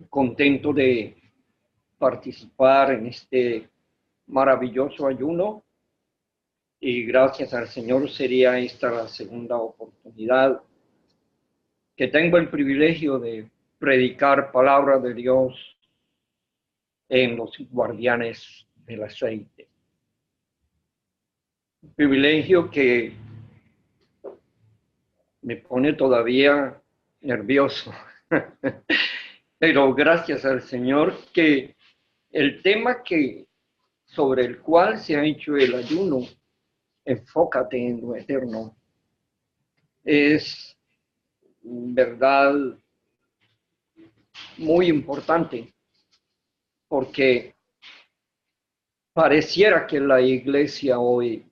contento de participar en este maravilloso ayuno y gracias al Señor sería esta la segunda oportunidad que tengo el privilegio de predicar palabra de Dios en los guardianes del aceite. Un privilegio que me pone todavía nervioso, pero gracias al Señor que el tema sobre el cual se ha hecho el ayuno, enfócate en lo eterno, es verdad muy importante porque pareciera que la iglesia hoy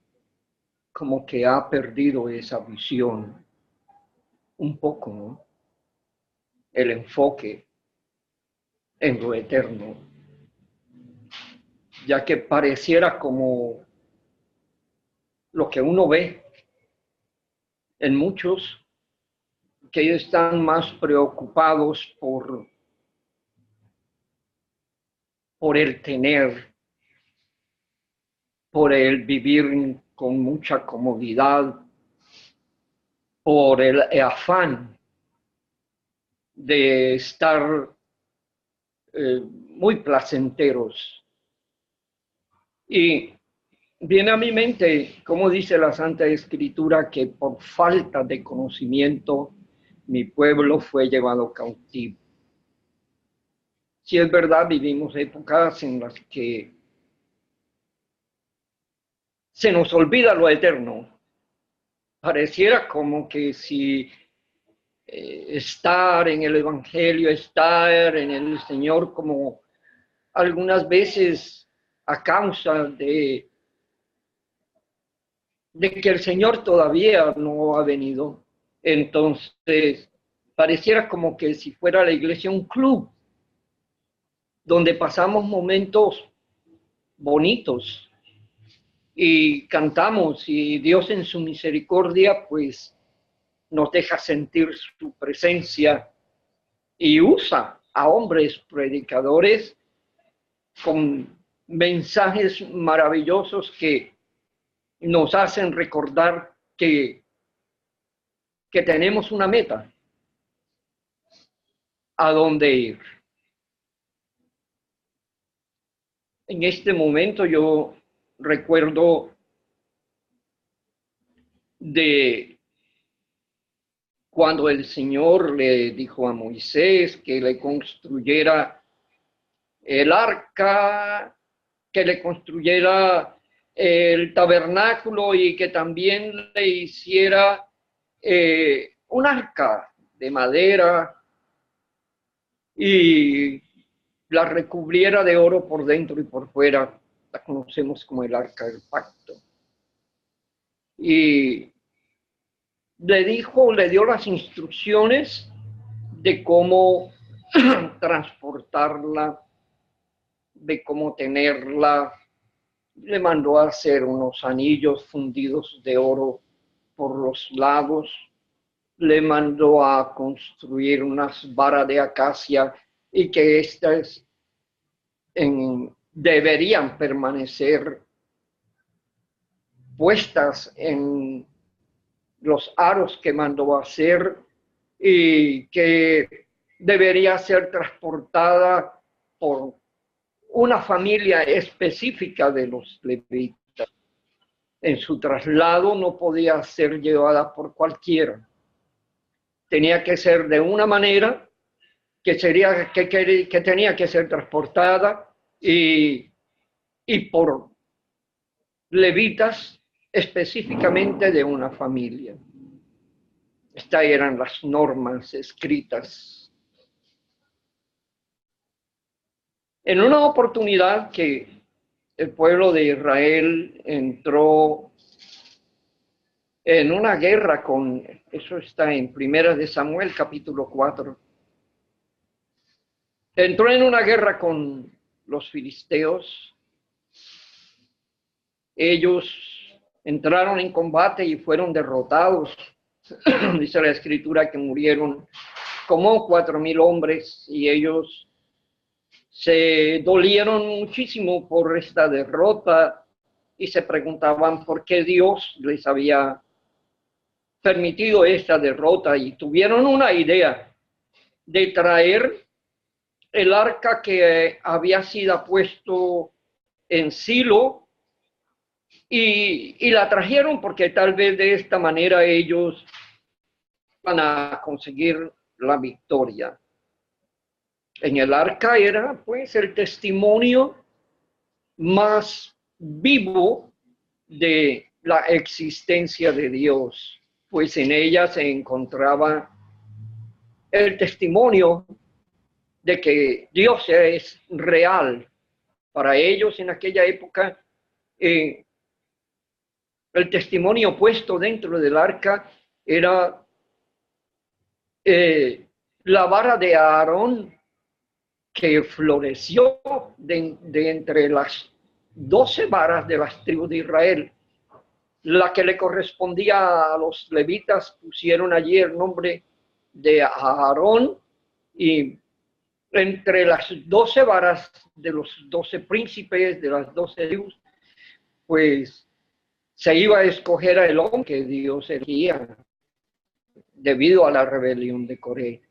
como que ha perdido esa visión un poco, ¿no? El enfoque en lo eterno, ya que pareciera como lo que uno ve en muchos, que ellos están más preocupados por el tener, por el vivir con mucha comodidad, por el afán de estar muy placenteros. Y viene a mi mente, como dice la Santa Escritura, que por falta de conocimiento mi pueblo fue llevado cautivo. Si es verdad, vivimos épocas en las que se nos olvida lo eterno. Pareciera como que si estar en el Evangelio, estar en el Señor, como algunas veces a causa de que el Señor todavía no ha venido. Entonces, pareciera como que si fuera la iglesia un club donde pasamos momentos bonitos y cantamos y Dios en su misericordia pues nos deja sentir su presencia y usa a hombres predicadores con mensajes maravillosos que nos hacen recordar que tenemos una meta a dónde ir. En este momento yo recuerdo de cuando el Señor le dijo a Moisés que le construyera el arca, que le construyera el tabernáculo y que también le hiciera un arca de madera y la recubriera de oro por dentro y por fuera. La conocemos como el arca del pacto. Y le dio las instrucciones de cómo transportarla, de cómo tenerla. Le mandó a hacer unos anillos fundidos de oro por los lados. Le mandó a construir unas varas de acacia y que estas deberían permanecer puestas en los aros que mandó a hacer y que debería ser transportada por una familia específica de los levitas. En su traslado no podía ser llevada por cualquiera. Tenía que ser de una manera que tenía que ser transportada y por levitas específicamente de una familia. Estas eran las normas escritas. En una oportunidad que el pueblo de Israel entró en una guerra eso está en Primera de Samuel, capítulo 4. Entró en una guerra con los filisteos. Ellos entraron en combate y fueron derrotados. Dice la Escritura que murieron como 4,000 hombres, y ellos se dolieron muchísimo por esta derrota y se preguntaban por qué Dios les había permitido esta derrota, y tuvieron una idea de traer el arca que había sido puesto en Silo, y la trajeron porque tal vez de esta manera ellos van a conseguir la victoria. En el arca era pues el testimonio más vivo de la existencia de Dios, pues en ella se encontraba el testimonio de que Dios es real. Para ellos en aquella época, el testimonio puesto dentro del arca era la vara de Aarón, que floreció de entre las 12 varas de las tribus de Israel. La que le correspondía a los levitas, pusieron allí el nombre de Aarón, y entre las 12 varas de los 12 príncipes de las 12 tribus, pues se iba a escoger a el hombre que Dios elegía debido a la rebelión de Coré.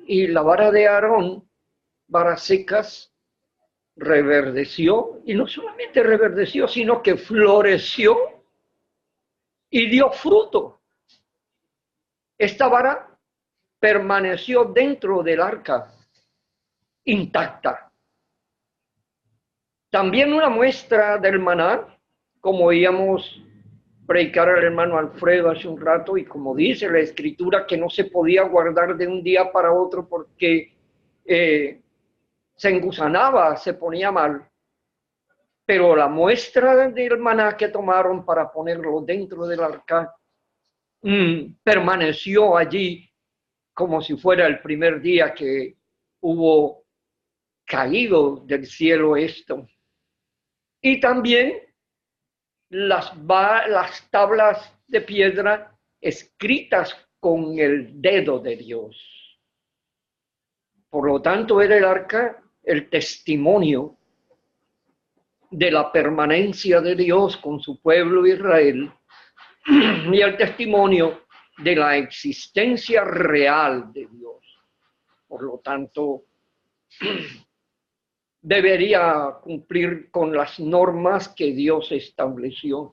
Y la vara de Aarón, varas secas, reverdeció, y no solamente reverdeció, sino que floreció y dio fruto. Esta vara permaneció dentro del arca, intacta. También una muestra del maná, como oíamos predicar al hermano Alfredo hace un rato, y como dice la escritura, que no se podía guardar de un día para otro porque se engusanaba, se ponía mal. Pero la muestra del maná que tomaron para ponerlo dentro del arca permaneció allí como si fuera el primer día que hubo caído del cielo esto. Y también las tablas de piedra escritas con el dedo de Dios. Por lo tanto, era el arca el testimonio de la permanencia de Dios con su pueblo Israel, y el testimonio de la existencia real de Dios. Por lo tanto, debería cumplir con las normas que Dios estableció.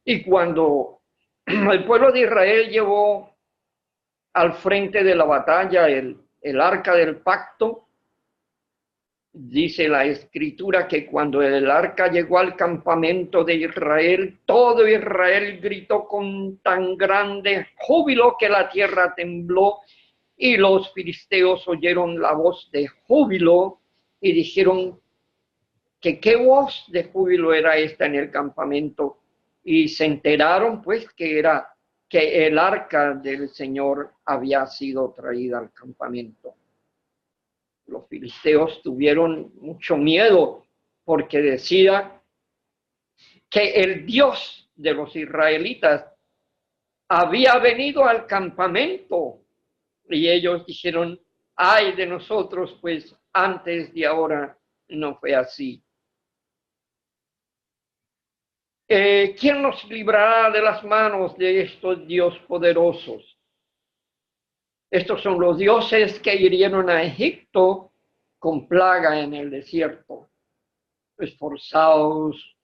Y cuando el pueblo de Israel llevó al frente de la batalla el arca del pacto, dice la escritura que cuando el arca llegó al campamento de Israel, todo Israel gritó con tan grande júbilo que la tierra tembló, y los filisteos oyeron la voz de júbilo y dijeron que qué voz de júbilo era esta en el campamento, y se enteraron pues que el arca del Señor había sido traída al campamento. Los filisteos tuvieron mucho miedo porque decía que el Dios de los israelitas había venido al campamento, y ellos dijeron: ay de nosotros, pues antes de ahora no fue así. ¿Quién nos librará de las manos de estos dioses poderosos? Estos son los dioses que hirieron a Egipto con plaga en el desierto. Esforzaos,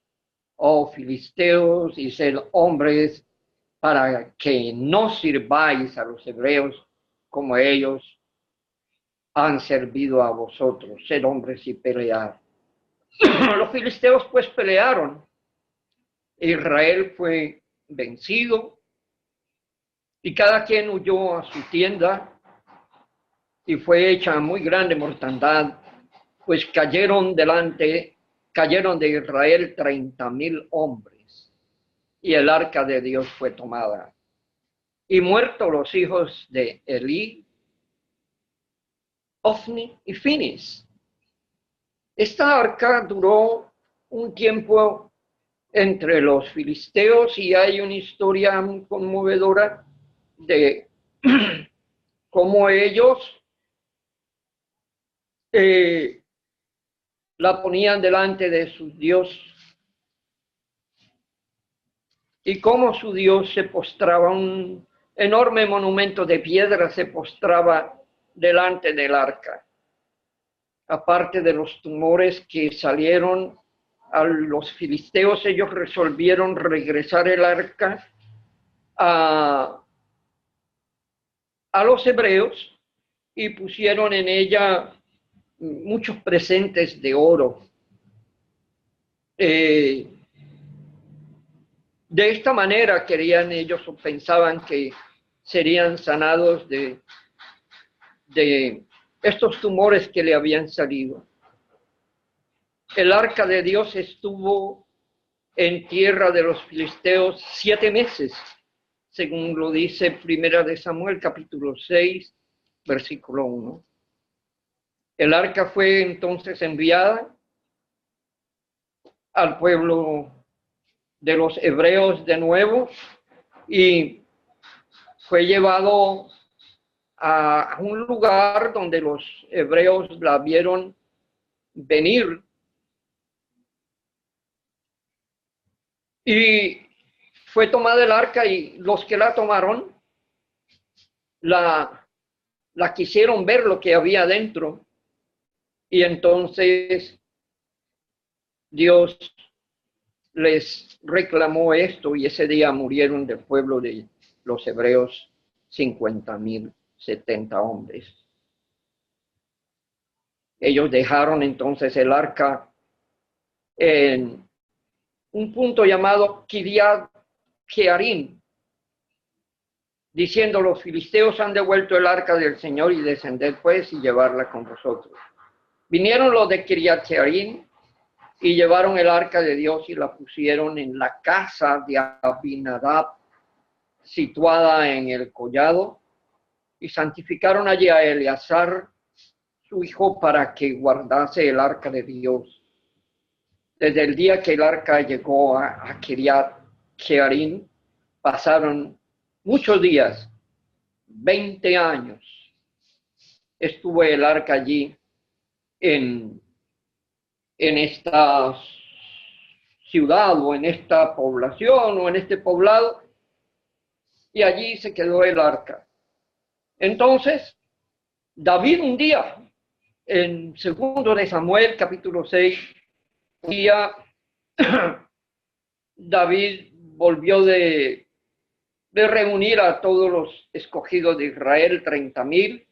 oh filisteos, y sed hombres, para que no sirváis a los hebreos como ellos han servido a vosotros. Sed hombres y pelead. Los filisteos pues pelearon. Israel fue vencido, y cada quien huyó a su tienda, y fue hecha muy grande mortandad, pues cayeron de Israel 30,000 hombres, y el arca de Dios fue tomada. Y muertos los hijos de Elí, Ofni y Finis. Esta arca duró un tiempo entre los filisteos, y hay una historia muy conmovedora de cómo ellos la ponían delante de sus dioses y cómo su dios se postraba, un enorme monumento de piedra se postraba delante del arca. Aparte de los tumores que salieron a los filisteos, ellos resolvieron regresar el arca a los hebreos y pusieron en ella muchos presentes de oro. De esta manera querían ellos o pensaban que serían sanados de estos tumores que le habían salido. El arca de Dios estuvo en tierra de los filisteos 7 meses, según lo dice Primera de Samuel, capítulo 6, versículo 1. El arca fue entonces enviada al pueblo de los hebreos de nuevo y fue llevado a un lugar donde los hebreos la vieron venir y fue tomada el arca y los que la tomaron la quisieron ver lo que había dentro y entonces Dios les reclamó esto y ese día murieron del pueblo de los hebreos 50,070 hombres. Ellos dejaron entonces el arca en un punto llamado Kiriat Jearim, diciendo: los filisteos han devuelto el arca del Señor y descended pues y llevarla con vosotros. Vinieron los de Kiriat Jearim y llevaron el arca de Dios y la pusieron en la casa de Abinadab, situada en el collado, y santificaron allí a Eleazar, su hijo, para que guardase el arca de Dios. Desde el día que el arca llegó a Kiriat Jearim, pasaron muchos días, 20 años, estuvo el arca allí en esta ciudad o en esta población o en este poblado, y allí se quedó el arca. Entonces, David un día, en 2 de Samuel, capítulo 6, un día David volvió de reunir a todos los escogidos de Israel, 30,000,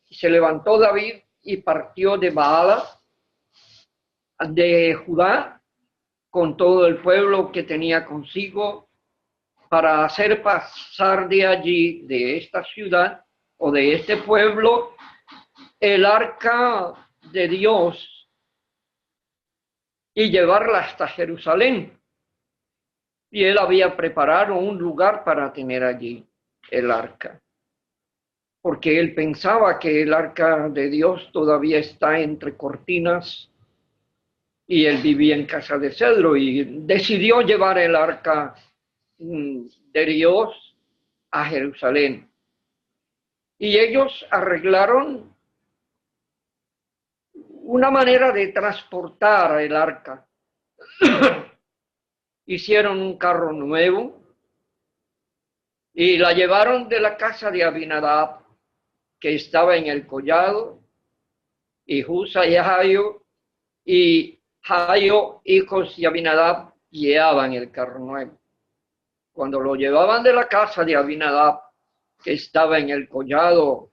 y se levantó David y partió de Baala, de Judá, con todo el pueblo que tenía consigo, para hacer pasar de allí, de esta ciudad o de este pueblo, el arca de Dios y llevarla hasta Jerusalén. Y él había preparado un lugar para tener allí el arca, porque él pensaba que el arca de Dios todavía está entre cortinas y él vivía en casa de cedro y decidió llevar el arca de Dios a Jerusalén. Y ellos arreglaron una manera de transportar el arca. Hicieron un carro nuevo y la llevaron de la casa de Abinadab, que estaba en el collado, y Usa y Ahio, hijos de Abinadab, guiaban el carro nuevo. Cuando lo llevaban de la casa de Abinadab, que estaba en el collado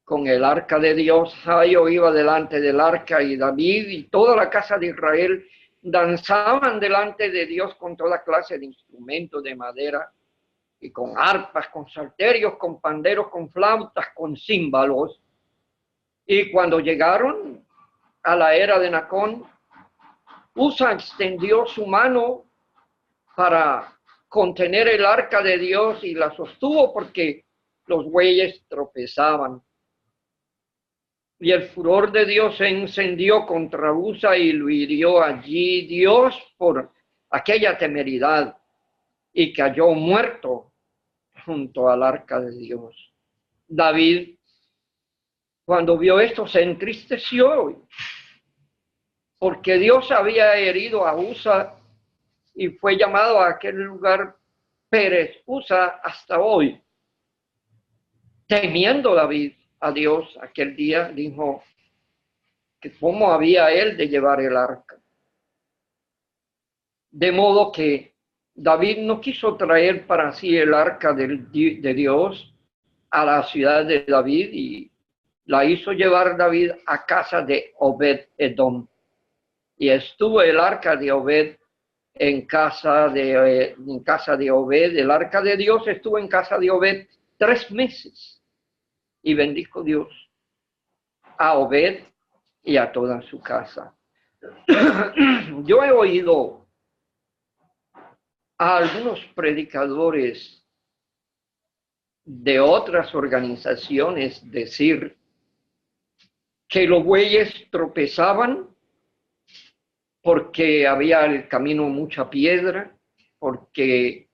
con el arca de Dios, Ahio iba delante del arca y David y toda la casa de Israel danzaban delante de Dios con toda clase de instrumentos de madera y con arpas, con salterios, con panderos, con flautas, con címbalos. Y cuando llegaron a la era de Nacón, Usa extendió su mano para contener el arca de Dios y la sostuvo porque los bueyes tropezaban. Y el furor de Dios se encendió contra Usa y lo hirió allí Dios por aquella temeridad y cayó muerto junto al arca de Dios. David, cuando vio esto, se entristeció porque Dios había herido a Usa y fue llamado a aquel lugar Pérez Usa hasta hoy. Temiendo David a Dios aquel día, dijo que cómo había él de llevar el arca. De modo que David no quiso traer para sí el arca de Dios a la ciudad de David y la hizo llevar David a casa de Obed-Edom. Y estuvo el arca de Obed en casa de Obed. El arca de Dios estuvo en casa de Obed 3 meses. Y bendijo Dios a Obed y a toda su casa. Yo he oído a algunos predicadores de otras organizaciones decir que los bueyes tropezaban porque había el camino mucha piedra, porque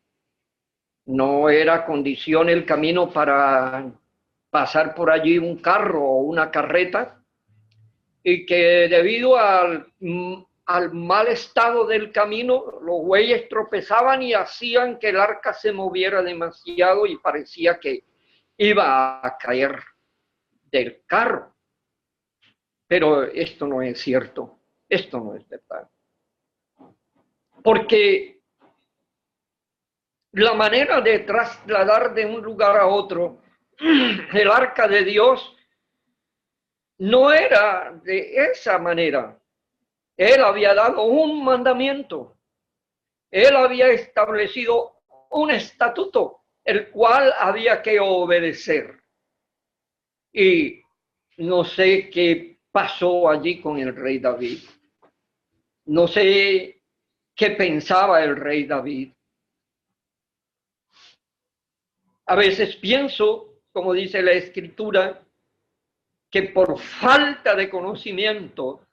no era condición el camino para pasar por allí un carro o una carreta, y que debido al mal estado del camino, los bueyes tropezaban y hacían que el arca se moviera demasiado y parecía que iba a caer del carro. Pero esto no es cierto, esto no es verdad. Porque la manera de trasladar de un lugar a otro el arca de Dios no era de esa manera. Él había dado un mandamiento. Él había establecido un estatuto, el cual había que obedecer. Y no sé qué pasó allí con el rey David. No sé qué pensaba el rey David. A veces pienso, como dice la Escritura, que por falta de conocimiento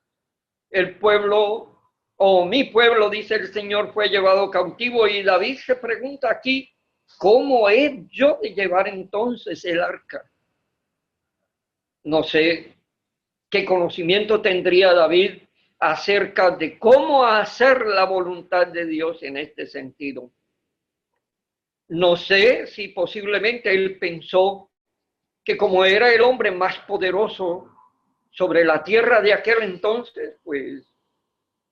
el pueblo, o mi pueblo, dice el Señor, fue llevado cautivo. Y David se pregunta aquí, ¿cómo he yo de llevar entonces el arca? No sé qué conocimiento tendría David acerca de cómo hacer la voluntad de Dios en este sentido. No sé si posiblemente él pensó que como era el hombre más poderoso sobre la tierra de aquel entonces, pues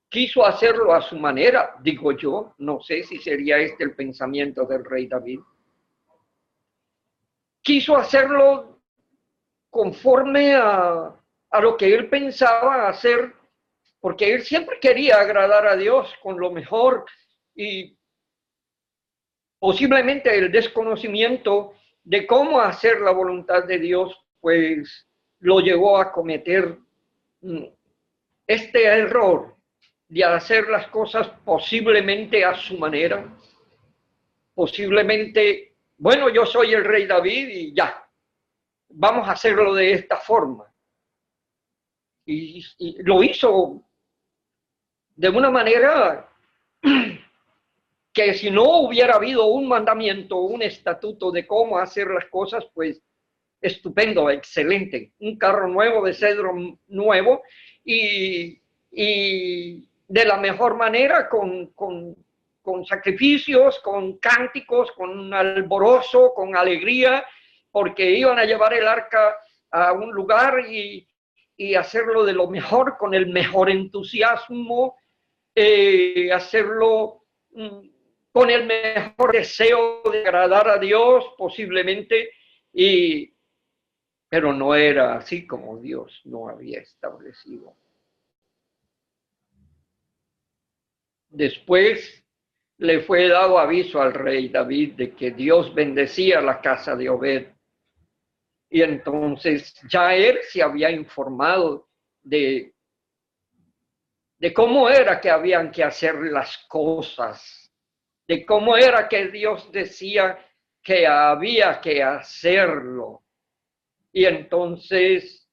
quiso hacerlo a su manera, digo yo. No sé si sería este el pensamiento del rey David. Quiso hacerlo conforme a lo que él pensaba hacer, porque él siempre quería agradar a Dios con lo mejor, y posiblemente el desconocimiento de cómo hacer la voluntad de Dios, pues lo llevó a cometer este error de hacer las cosas posiblemente a su manera, posiblemente, bueno, yo soy el rey David y ya, vamos a hacerlo de esta forma. Y lo hizo de una manera que si no hubiera habido un mandamiento, un estatuto de cómo hacer las cosas, pues estupendo, excelente. Un carro nuevo de cedro nuevo y de la mejor manera con sacrificios, con cánticos, con alborozo, con alegría, porque iban a llevar el arca a un lugar y hacerlo de lo mejor, con el mejor entusiasmo, hacerlo con el mejor deseo de agradar a Dios posiblemente, pero no era así como Dios no había establecido. Después le fue dado aviso al rey David de que Dios bendecía la casa de Obed. Y entonces ya él se había informado de cómo era que habían que hacer las cosas, de cómo era que Dios decía que había que hacerlo. Y entonces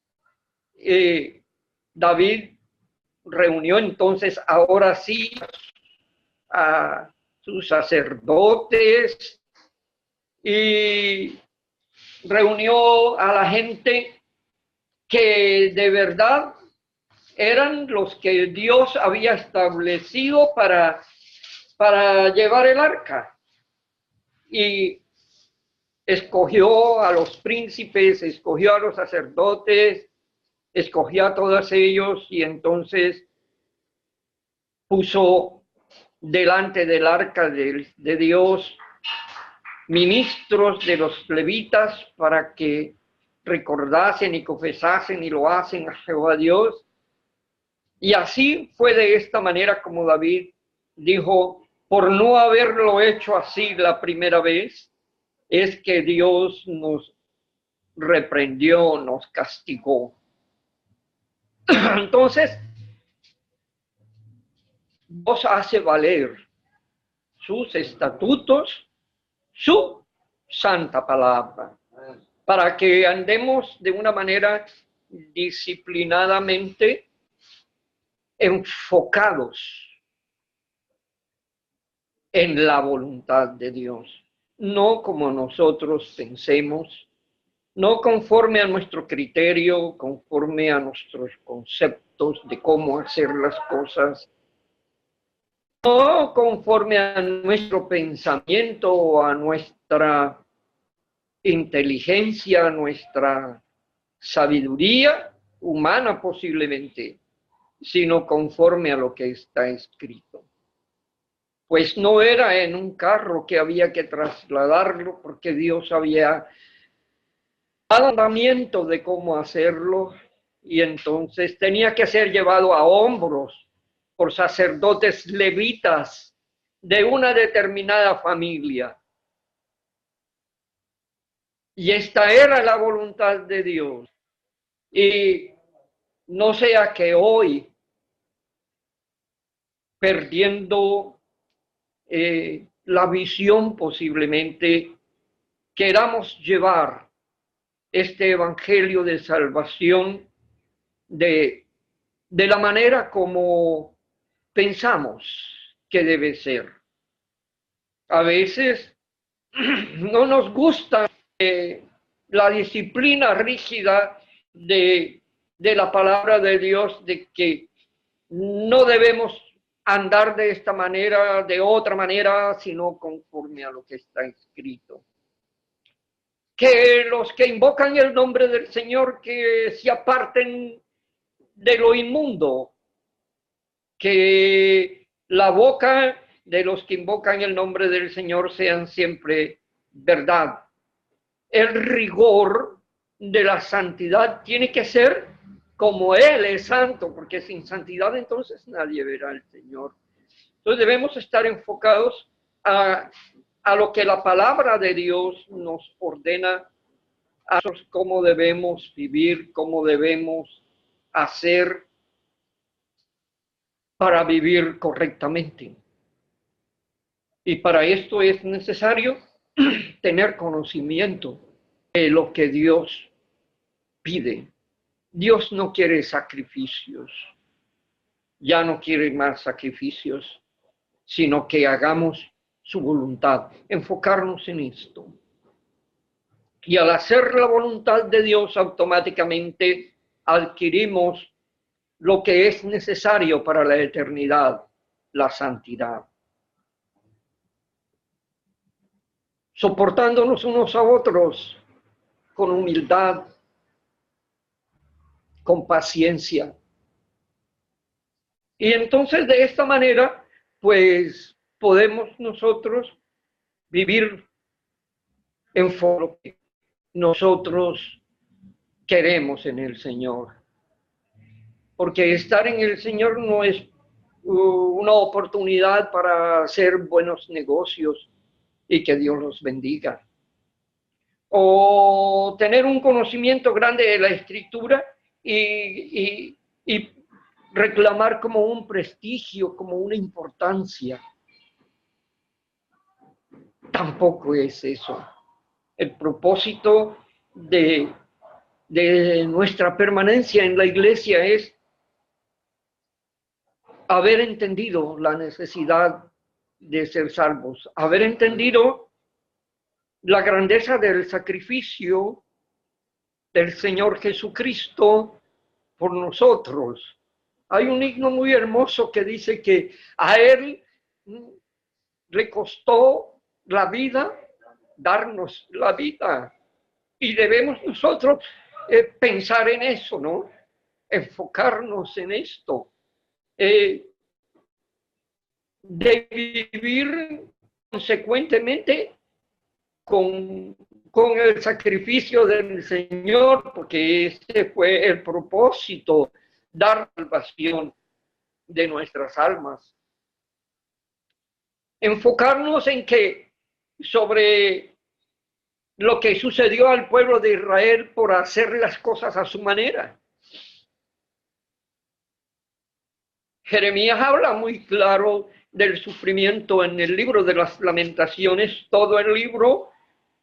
David reunió entonces ahora sí a sus sacerdotes y reunió a la gente que de verdad eran los que Dios había establecido para llevar el arca. Y escogió a los príncipes, escogió a los sacerdotes, escogió a todos ellos y entonces puso delante del arca de Dios ministros de los levitas para que recordasen y confesasen y lo hacen a Jehová Dios. Y así fue de esta manera como David dijo, por no haberlo hecho así la primera vez, es que Dios nos reprendió, nos castigó. Entonces, Dios hace valer sus estatutos, su santa palabra, para que andemos de una manera disciplinadamente enfocados en la voluntad de Dios, no como nosotros pensemos, no conforme a nuestro criterio, conforme a nuestros conceptos de cómo hacer las cosas, no conforme a nuestro pensamiento o a nuestra inteligencia, a nuestra sabiduría humana posiblemente, sino conforme a lo que está escrito. Pues no era en un carro que había que trasladarlo, porque Dios había dado mandamiento de cómo hacerlo, y entonces tenía que ser llevado a hombros por sacerdotes levitas de una determinada familia. Y esta era la voluntad de Dios. Y no sea que hoy, perdiendo la visión posiblemente, queramos llevar este evangelio de salvación de la manera como pensamos que debe ser. A veces no nos gusta la disciplina rígida de la palabra de Dios, de que no debemos andar de esta manera, de otra manera, sino conforme a lo que está escrito. Que los que invocan el nombre del Señor, que se aparten de lo inmundo, que la boca de los que invocan el nombre del Señor sean siempre verdad. El rigor de la santidad tiene que ser como Él es santo, porque sin santidad entonces nadie verá al Señor. Entonces debemos estar enfocados a lo que la palabra de Dios nos ordena, a cómo debemos vivir, cómo debemos hacer para vivir correctamente. Y para esto es necesario tener conocimiento de lo que Dios pide. Dios no quiere sacrificios, ya no quiere más sacrificios, sino que hagamos su voluntad, enfocarnos en esto. Y al hacer la voluntad de Dios, automáticamente adquirimos lo que es necesario para la eternidad, la santidad. Soportándonos unos a otros con humildad, con paciencia. Y entonces de esta manera, pues podemos nosotros vivir en lo que nosotros queremos en el Señor. Porque estar en el Señor no es una oportunidad para hacer buenos negocios y que Dios los bendiga. O tener un conocimiento grande de la Escritura y reclamar como un prestigio, como una importancia. Tampoco es eso. El propósito de nuestra permanencia en la iglesia es haber entendido la necesidad de ser salvos, haber entendido la grandeza del sacrificio del Señor Jesucristo por nosotros. Hay un himno muy hermoso que dice que a Él le costó la vida darnos la vida. Y debemos nosotros pensar en eso, ¿no? Enfocarnos en esto. De vivir consecuentemente con el sacrificio del Señor, porque ese fue el propósito, dar salvación de nuestras almas. Enfocarnos en que sobre lo que sucedió al pueblo de Israel por hacer las cosas a su manera. Jeremías habla muy claro del sufrimiento en el libro de las Lamentaciones. Todo el libro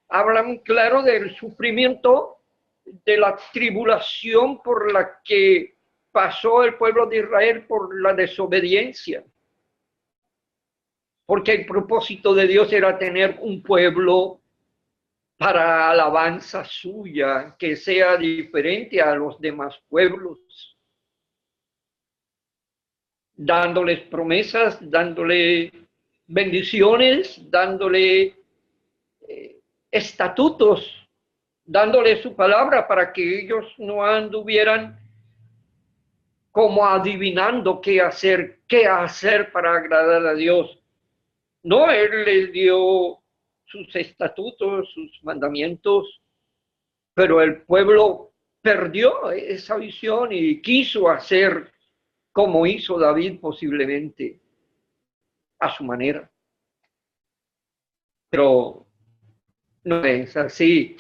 habla muy claro del sufrimiento, de la tribulación por la que pasó el pueblo de Israel por la desobediencia. Porque el propósito de Dios era tener un pueblo para alabanza suya, que sea diferente a los demás pueblos, dándoles promesas, dándole bendiciones, dándole estatutos, dándole su palabra para que ellos no anduvieran como adivinando qué hacer para agradar a Dios. No, Él les dio sus estatutos, sus mandamientos, pero el pueblo perdió esa visión y quiso hacer como hizo David posiblemente, a su manera. Pero no es así.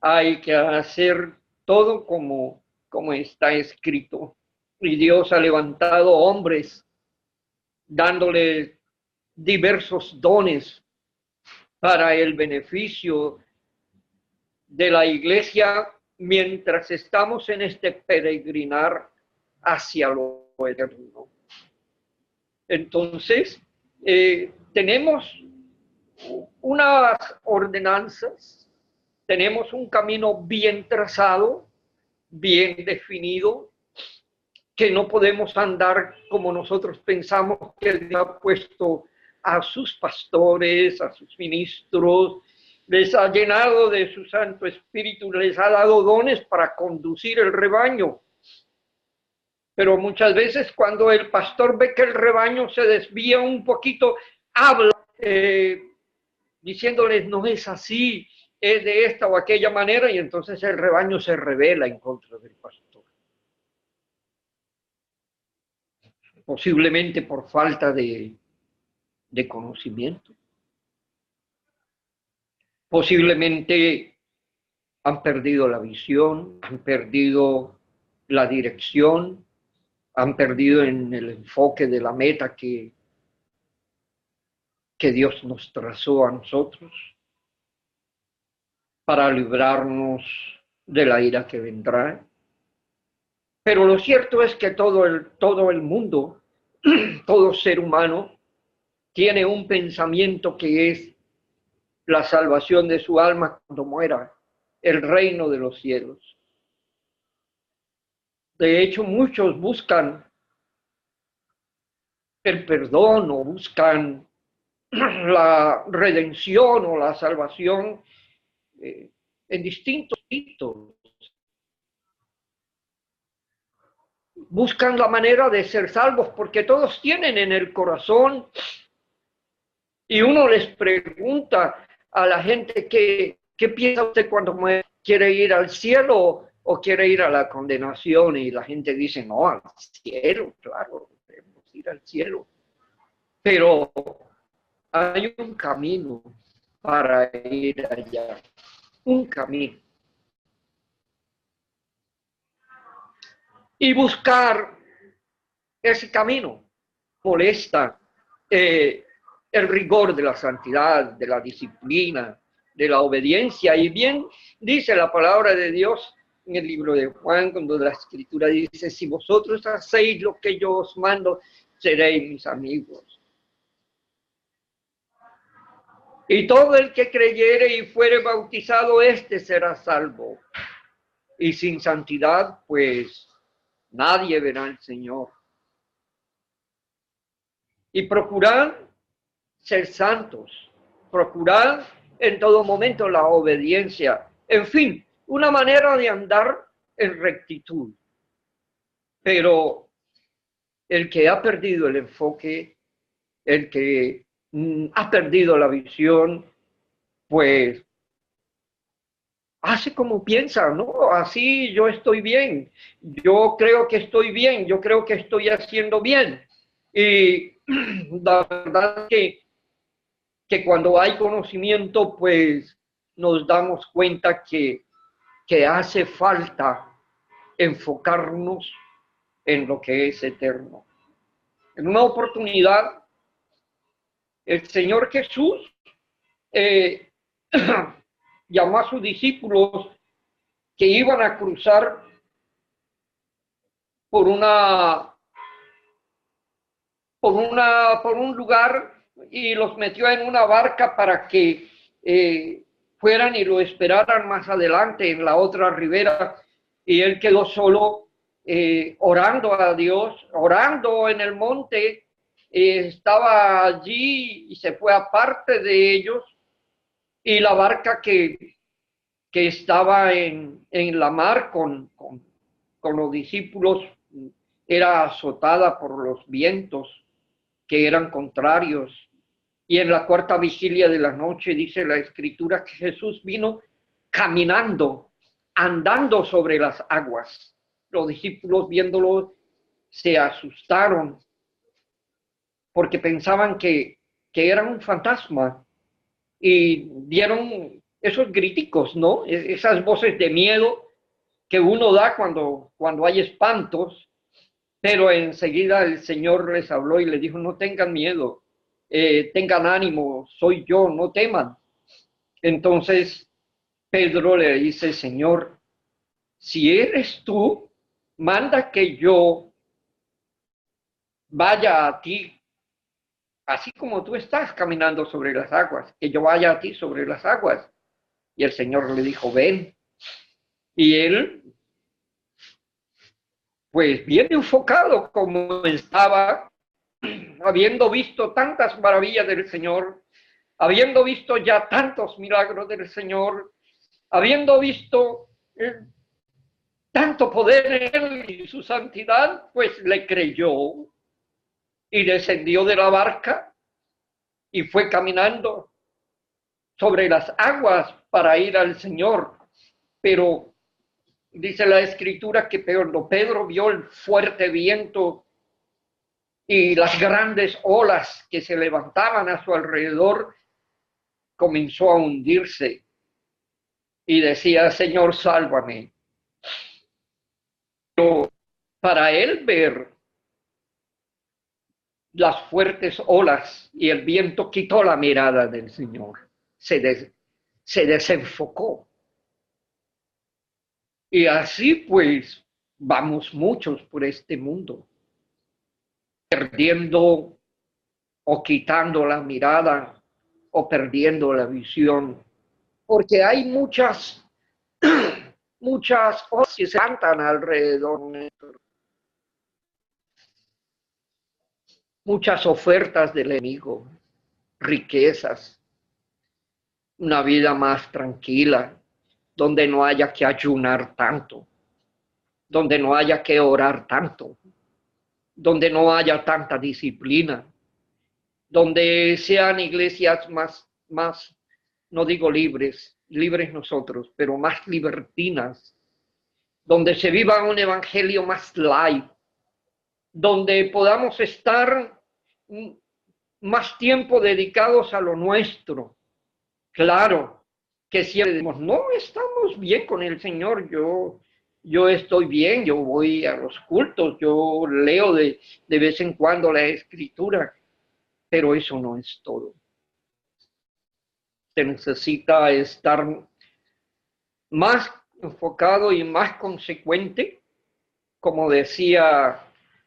Hay que hacer todo como está escrito. Y Dios ha levantado hombres dándole diversos dones para el beneficio de la iglesia mientras estamos en este peregrinar hacia lo eterno. Entonces, tenemos unas ordenanzas, tenemos un camino bien trazado, bien definido, que no podemos andar como nosotros pensamos que Dios ha puesto a sus pastores, a sus ministros, les ha llenado de su Santo Espíritu, les ha dado dones para conducir el rebaño. Pero muchas veces cuando el pastor ve que el rebaño se desvía un poquito, habla diciéndoles no es así, es de esta o aquella manera, y entonces el rebaño se rebela en contra del pastor. Posiblemente por falta de conocimiento. Posiblemente han perdido la visión, han perdido la dirección, han perdido en el enfoque de la meta que Dios nos trazó a nosotros para librarnos de la ira que vendrá. Pero lo cierto es que todo el mundo, todo ser humano, tiene un pensamiento que es la salvación de su alma cuando muera, el reino de los cielos. De hecho, muchos buscan el perdón o buscan la redención o la salvación en distintos hitos. Buscan la manera de ser salvos porque todos tienen en el corazón y uno les pregunta a la gente ¿qué piensa usted cuando muere? ¿Quiere ir al cielo o quiere ir a la condenación? Y la gente dice, no, al cielo, claro, debemos ir al cielo. Pero hay un camino para ir allá, un camino. Y buscar ese camino molesta el rigor de la santidad, de la disciplina, de la obediencia. Y bien dice la palabra de Dios en el libro de Juan, cuando la Escritura dice, si vosotros hacéis lo que yo os mando, seréis mis amigos. Y todo el que creyere y fuere bautizado, éste será salvo. Y sin santidad, pues, nadie verá al Señor. Y procurad ser santos, procurad en todo momento la obediencia, en fin, una manera de andar en rectitud. Pero el que ha perdido el enfoque, el que ha perdido la visión, pues hace como piensa, ¿no? Así yo estoy bien, yo creo que estoy bien, yo creo que estoy haciendo bien. Y la verdad que cuando hay conocimiento, pues nos damos cuenta que hace falta enfocarnos en lo que es eterno. En una oportunidad, el Señor Jesús eh, llamó a sus discípulos que iban a cruzar por por un lugar y los metió en una barca para que fueran y lo esperaran más adelante en la otra ribera, y él quedó solo orando a Dios, orando en el monte. Estaba allí y se fue aparte de ellos, y la barca que estaba en la mar con los discípulos era azotada por los vientos que eran contrarios. Y en la cuarta vigilia de la noche dice la escritura que Jesús vino caminando, andando sobre las aguas. Los discípulos viéndolo se asustaron porque pensaban que era un fantasma y dieron esos griticos, ¿no? Esas voces de miedo que uno da cuando hay espantos. Pero enseguida el Señor les habló y les dijo: no tengan miedo, tengan ánimo, soy yo, no teman. Entonces Pedro le dice: Señor, si eres tú, manda que yo vaya a ti, así como tú estás caminando sobre las aguas, que yo vaya a ti sobre las aguas. Y el Señor le dijo: ven. Y él, pues bien enfocado como estaba, habiendo visto tantas maravillas del Señor, habiendo visto ya tantos milagros del Señor, habiendo visto tanto poder en él y su santidad, pues le creyó y descendió de la barca y fue caminando sobre las aguas para ir al Señor. Pero dice la escritura que cuando Pedro vio el fuerte viento y las grandes olas que se levantaban a su alrededor, comenzó a hundirse y decía: Señor, sálvame. Pero para él ver las fuertes olas y el viento quitó la mirada del Señor, se desenfocó. Y así pues vamos muchos por este mundo, perdiendo o quitando la mirada o perdiendo la visión, porque hay muchas cosas que se cantan alrededor nuestro, muchas ofertas del enemigo, riquezas, una vida más tranquila, donde no haya que ayunar tanto, donde no haya que orar tanto, donde no haya tanta disciplina, donde sean iglesias más, no digo libres nosotros, pero más libertinas, donde se viva un evangelio más light, donde podamos estar más tiempo dedicados a lo nuestro. Claro que siempre decimos: no, estamos bien con el Señor, yo estoy bien, yo voy a los cultos, yo leo de vez en cuando la escritura, pero eso no es todo. Se necesita estar más enfocado y más consecuente, como decía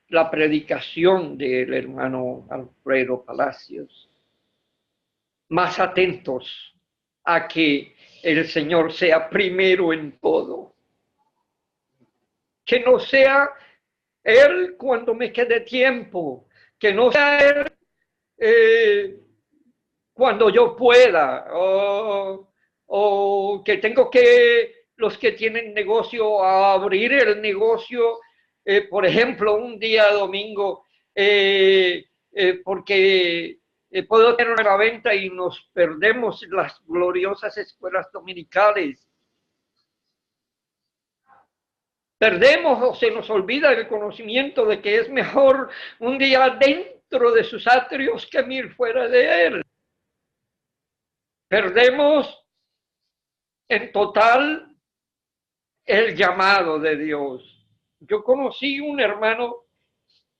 la predicación del hermano Alfredo Palacios. más atentos a que el Señor sea primero en todo. Que no sea Él cuando me quede tiempo, que no sea Él cuando yo pueda, o que tengo que, los que tienen negocio, a abrir el negocio, por ejemplo, un día domingo, porque puedo tener una venta y nos perdemos las gloriosas escuelas dominicales. Perdemos o se nos olvida el conocimiento de que es mejor un día dentro de sus atrios que 1000 fuera de él. Perdemos en total el llamado de Dios. Yo conocí un hermano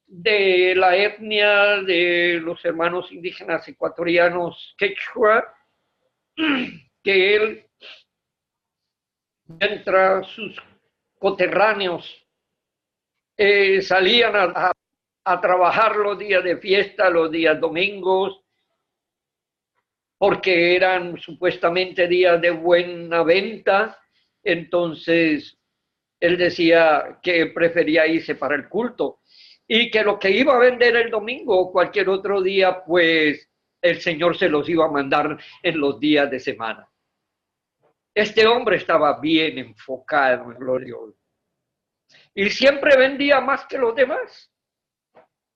de la etnia de los hermanos indígenas ecuatorianos quechua, que él, mientras sus coterráneos salían a trabajar los días de fiesta, los días domingos, porque eran supuestamente días de buena venta, entonces él decía que prefería irse para el culto y que lo que iba a vender el domingo o cualquier otro día, pues el Señor se los iba a mandar en los días de semana. Este hombre estaba bien enfocado en gloria y siempre vendía más que los demás,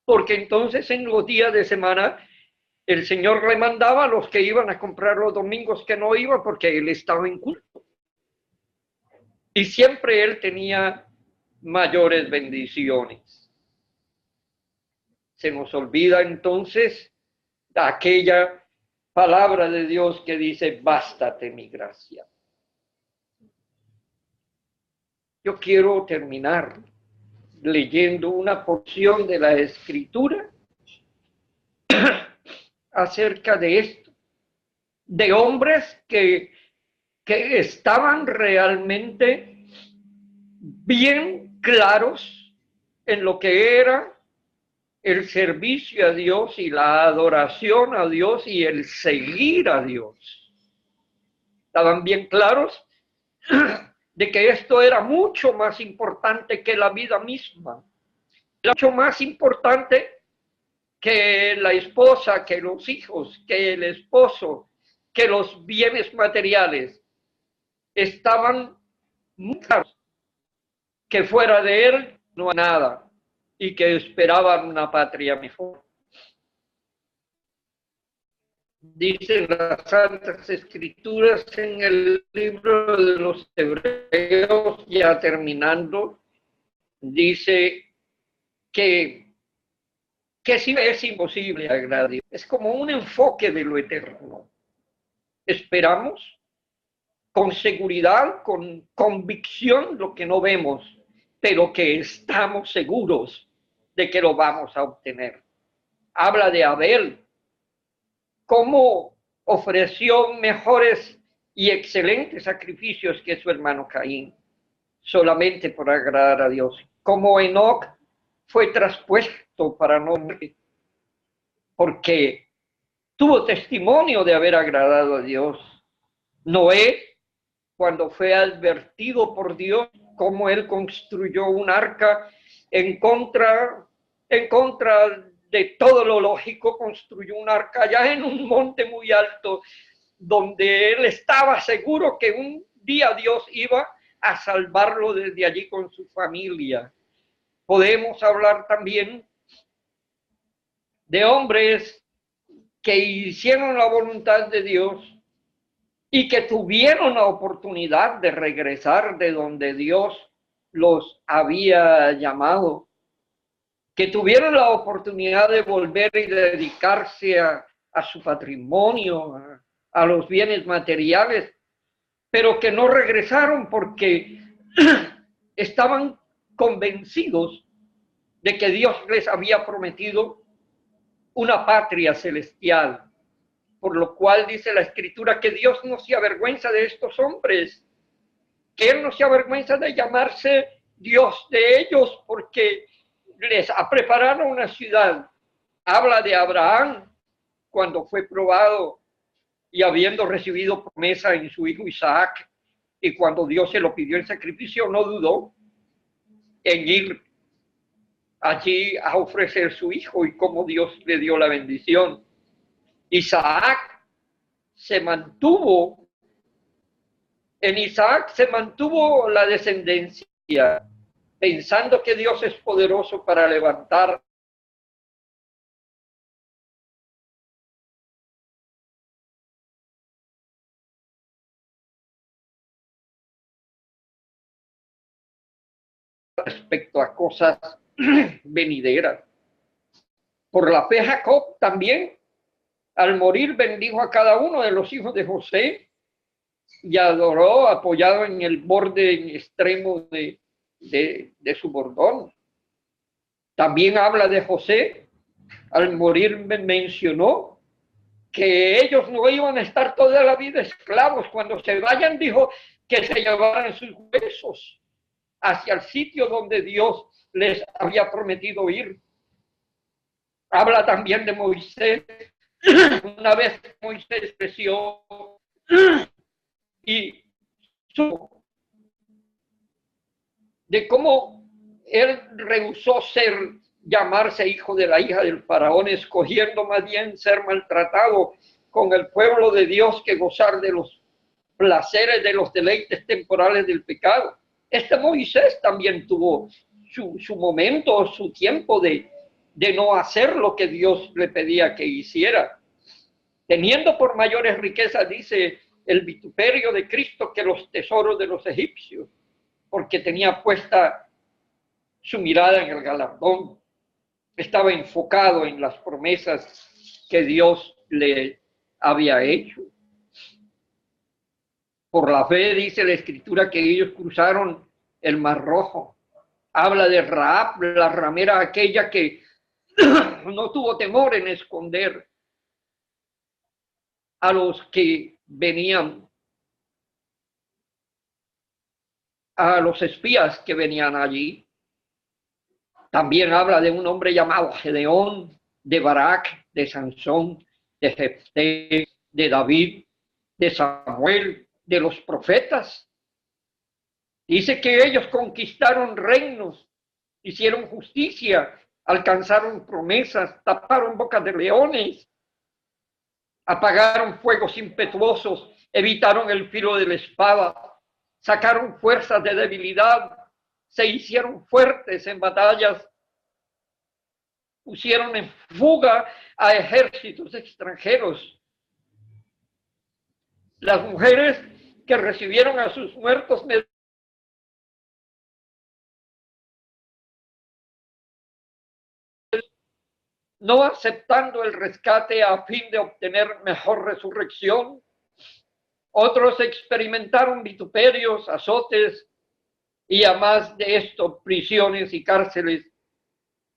porque entonces en los días de semana el Señor le mandaba a los que iban a comprar los domingos que no iban porque él estaba en culto. Y siempre él tenía mayores bendiciones. Se nos olvida entonces aquella palabra de Dios que dice, bástate mi gracia. Yo quiero terminar leyendo una porción de la Escritura acerca de esto, de hombres que estaban realmente bien claros en lo que era el servicio a Dios y la adoración a Dios y el seguir a Dios. Estaban bien claros de que esto era mucho más importante que la vida misma, mucho más importante que la esposa, que los hijos, que el esposo, que los bienes materiales. Estaban muy claros que fuera de él no hay nada y que esperaban una patria mejor. Dicen las Santas Escrituras en el libro de los Hebreos, ya terminando, dice que sí es imposible agradar a Dios. Es como un enfoque de lo eterno. Esperamos con seguridad, con convicción lo que no vemos, pero que estamos seguros de que lo vamos a obtener. Habla de Abel, cómo ofreció mejores y excelentes sacrificios que su hermano Caín, solamente por agradar a Dios. Como Enoc fue traspuesto para no morir, porque tuvo testimonio de haber agradado a Dios. Noé, cuando fue advertido por Dios, cómo él construyó un arca en contra de todo lo lógico, construyó un arca allá en un monte muy alto, donde él estaba seguro que un día Dios iba a salvarlo desde allí con su familia. Podemos hablar también de hombres que hicieron la voluntad de Dios y que tuvieron la oportunidad de regresar de donde Dios los había llamado, que tuvieron la oportunidad de volver y dedicarse a su patrimonio, a los bienes materiales, pero que no regresaron porque estaban convencidos de que Dios les había prometido una patria celestial. Por lo cual dice la Escritura que Dios no se avergüenza de estos hombres, que Él no se avergüenza de llamarse Dios de ellos, porque les ha preparado una ciudad. Habla de Abraham cuando fue probado y habiendo recibido promesa en su hijo Isaac, y cuando Dios se lo pidió en sacrificio, no dudó en ir allí a ofrecer su hijo y cómo Dios le dio la bendición. Isaac se mantuvo, en Isaac se mantuvo la descendencia, pensando que Dios es poderoso para levantar respecto a cosas venideras. Por la fe, Jacob también, al morir, bendijo a cada uno de los hijos de José y adoró apoyado en el borde extremo de su bordón. También habla de José, al morir mencionó que ellos no iban a estar toda la vida esclavos. Cuando se vayan, dijo que se llevaran sus huesos hacia el sitio donde Dios les había prometido ir. Habla también de Moisés. Una vez Moisés creció y de cómo él rehusó llamarse hijo de la hija del faraón, escogiendo más bien ser maltratado con el pueblo de Dios que gozar de los placeres, de los deleites temporales del pecado. Este Moisés también tuvo su momento, su tiempo de no hacer lo que Dios le pedía que hiciera. Teniendo por mayores riquezas, dice, el vituperio de Cristo que los tesoros de los egipcios, porque tenía puesta su mirada en el galardón, estaba enfocado en las promesas que Dios le había hecho. Por la fe dice la Escritura que ellos cruzaron el Mar Rojo. Habla de Rahab, la ramera aquella que no tuvo temor en esconder a los que venían, a los espías que venían allí. También habla de un hombre llamado Gedeón, de Barak, de Sansón, de Jefté, de David, de Samuel, de los profetas. Dice que ellos conquistaron reinos, hicieron justicia, alcanzaron promesas, taparon bocas de leones, apagaron fuegos impetuosos, evitaron el filo de la espada, sacaron fuerzas de debilidad, se hicieron fuertes en batallas, pusieron en fuga a ejércitos extranjeros. Las mujeres que recibieron a sus muertos no aceptando el rescate a fin de obtener mejor resurrección. Otros experimentaron vituperios, azotes y además de esto, prisiones y cárceles.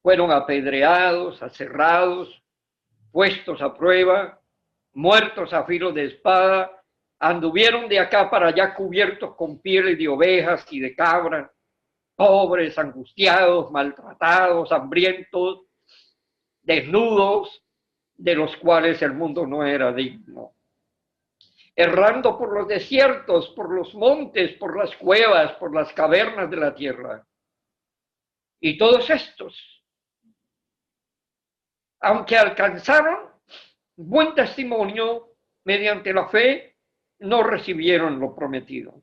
Fueron apedreados, aserrados, puestos a prueba, muertos a filo de espada, anduvieron de acá para allá cubiertos con pieles de ovejas y de cabras, pobres, angustiados, maltratados, hambrientos, desnudos, de los cuales el mundo no era digno. Errando por los desiertos, por los montes, por las cuevas, por las cavernas de la tierra. Y todos estos, aunque alcanzaron buen testimonio mediante la fe, no recibieron lo prometido.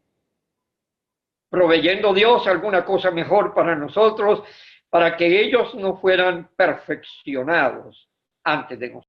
Proveyendo Dios alguna cosa mejor para nosotros, para que ellos no fueran perfeccionados antes de nosotros.